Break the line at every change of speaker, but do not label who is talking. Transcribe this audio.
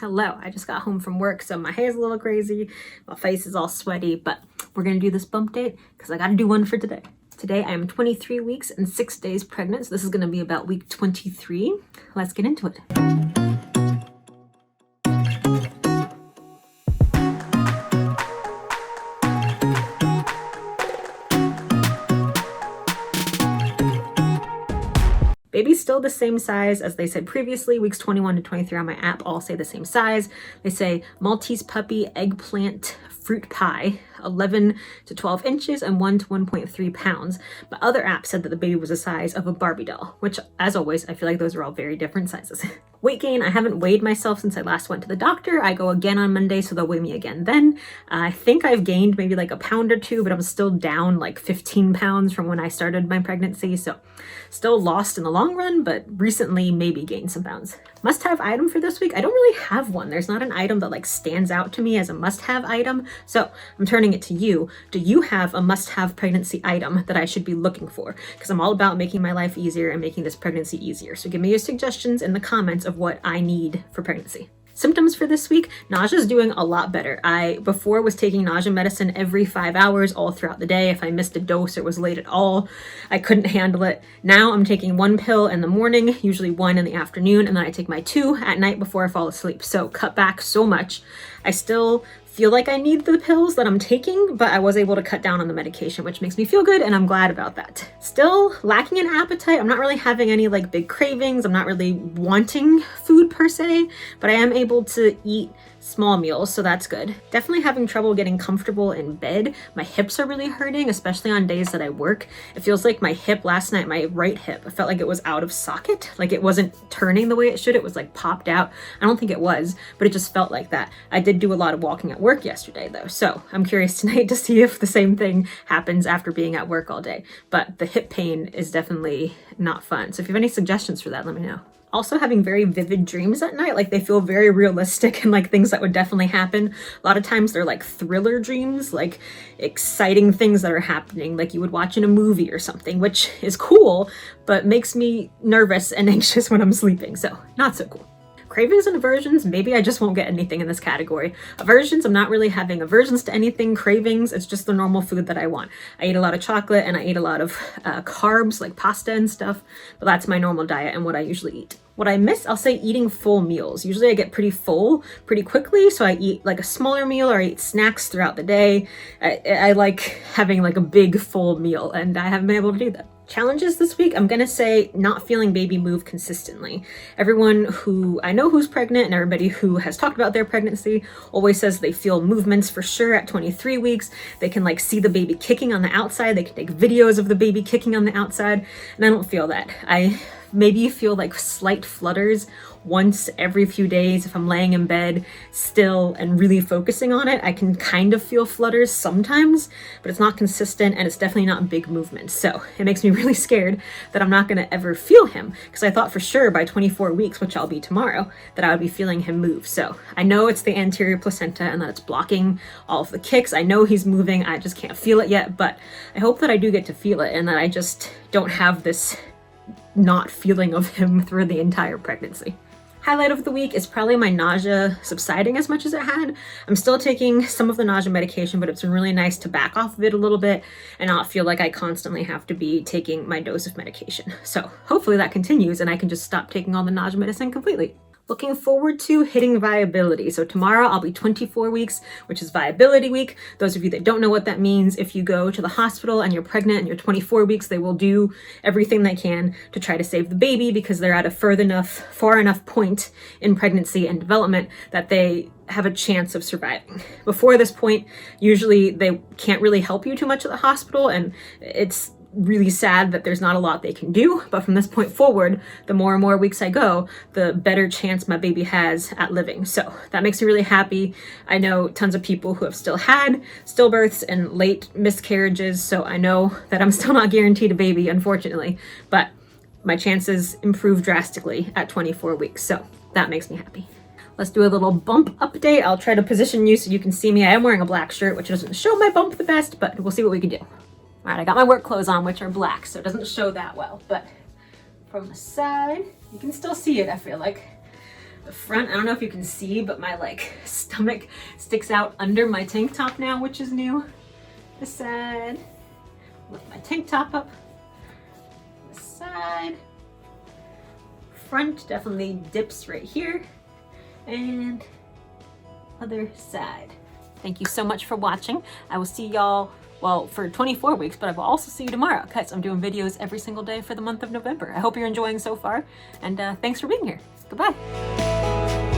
Hello, I just got home from work, so my hair's a little crazy, my face is all sweaty, but we're gonna do this bump date because I gotta do one for today. Today I am 23 weeks and 6 days pregnant, so this is gonna be about week 23. Let's get into it. Baby's still the same size as they said previously. Weeks 21 to 23 on my app all say the same size. They say Maltese puppy, eggplant, fruit pie, 11 to 12 inches and 1 to 1.3 pounds. But other apps said that the baby was the size of a Barbie doll, which as always, I feel like those are all very different sizes. Weight gain, I haven't weighed myself since I last went to the doctor. I go again on Monday, so they'll weigh me again then. I think I've gained maybe like a pound or two, but I'm still down like 15 pounds from when I started my pregnancy. So still lost in the long run, but recently maybe gained some pounds. Must-have item for this week? I don't really have one. There's not an item that like stands out to me as a must-have item. So I'm turning it to you. Do you have a must-have pregnancy item that I should be looking for? Because I'm all about making my life easier and making this pregnancy easier. So give me your suggestions in the comments of what I need for pregnancy. Symptoms for this week, nausea's doing a lot better. I before was taking nausea medicine every 5 hours all throughout the day. If I missed a dose or was late at all, I couldn't handle it. Now I'm taking 1 pill in the morning, usually 1 in the afternoon, and then I take my 2 at night before I fall asleep. So cut back so much. I still feel like I need the pills that I'm taking, but I was able to cut down on the medication, which makes me feel good, and I'm glad about that. Still lacking in appetite. I'm not really having any like big cravings. I'm not really wanting food per se, but I am able to eat small meals, so that's good. Definitely having trouble getting comfortable in bed. My hips are really hurting, especially on days that I work. It feels like my hip last night, my right hip, I felt like it was out of socket. Like it wasn't turning the way it should. It was like popped out. I don't think it was, but it just felt like that. I did do a lot of walking at work yesterday though, so I'm curious tonight to see if the same thing happens after being at work all day. But the hip pain is definitely not fun. So if you have any suggestions for that, let me know. Also having very vivid dreams at night, like they feel very realistic and like things that would definitely happen. A lot of times they're like thriller dreams, like exciting things that are happening, like you would watch in a movie or something, which is cool, but makes me nervous and anxious when I'm sleeping, so not so cool. Cravings and aversions, maybe I just won't get anything in this category. Aversions, I'm not really having aversions to anything. Cravings, it's just the normal food that I want. I eat a lot of chocolate and I eat a lot of carbs like pasta and stuff, but that's my normal diet and what I usually eat. What I miss, I'll say eating full meals. Usually I get pretty full pretty quickly, so I eat like a smaller meal or I eat snacks throughout the day. I like having like a big full meal and I haven't been able to do that. Challenges this week, I'm gonna say not feeling baby move consistently. Everyone who I know who's pregnant and everybody who has talked about their pregnancy always says they feel movements for sure at 23 weeks. They can like see the baby kicking on the outside. They can take videos of the baby kicking on the outside, and I don't feel that. I maybe feel like slight flutters once every few days if I'm laying in bed still and really focusing on it. I can kind of feel flutters sometimes, but it's not consistent and it's definitely not big movements. So it makes me really scared that I'm not gonna ever feel him, because I thought for sure by 24 weeks, which I'll be tomorrow, that I would be feeling him move. So I know it's the anterior placenta and that it's blocking all of the kicks. I know he's moving, I just can't feel it yet, but I hope that I do get to feel it and that I just don't have this not feeling of him through the entire pregnancy. Highlight of the week is probably my nausea subsiding as much as it had. I'm still taking some of the nausea medication, but it's been really nice to back off of it a little bit and not feel like I constantly have to be taking my dose of medication. So hopefully that continues and I can just stop taking all the nausea medicine completely. Looking forward to hitting viability. So tomorrow I'll be 24 weeks, which is viability week. Those of you that don't know what that means, if you go to the hospital and you're pregnant and you're 24 weeks, they will do everything they can to try to save the baby because they're at a far enough point in pregnancy and development that they have a chance of surviving. Before this point, usually they can't really help you too much at the hospital, and it's really sad that there's not a lot they can do, but from this point forward, the more and more weeks I go, the better chance my baby has at living. So that makes me really happy. I know tons of people who have still had stillbirths and late miscarriages, so I know that I'm still not guaranteed a baby, unfortunately, but my chances improve drastically at 24 weeks, so that makes me happy. Let's do a little bump update. I'll try to position you so you can see me. I am wearing a black shirt, which doesn't show my bump the best, but we'll see what we can do. All right, I got my work clothes on, which are black, so it doesn't show that well, but from the side, you can still see it, I feel like. The front, I don't know if you can see, but my like stomach sticks out under my tank top now, which is new. This side, lift my tank top up. This side, front definitely dips right here, and other side. Thank you so much for watching. I will see y'all, well, for 24 weeks, but I will also see you tomorrow because I'm doing videos every single day for the month of November. I hope you're enjoying so far, and thanks for being here. Goodbye.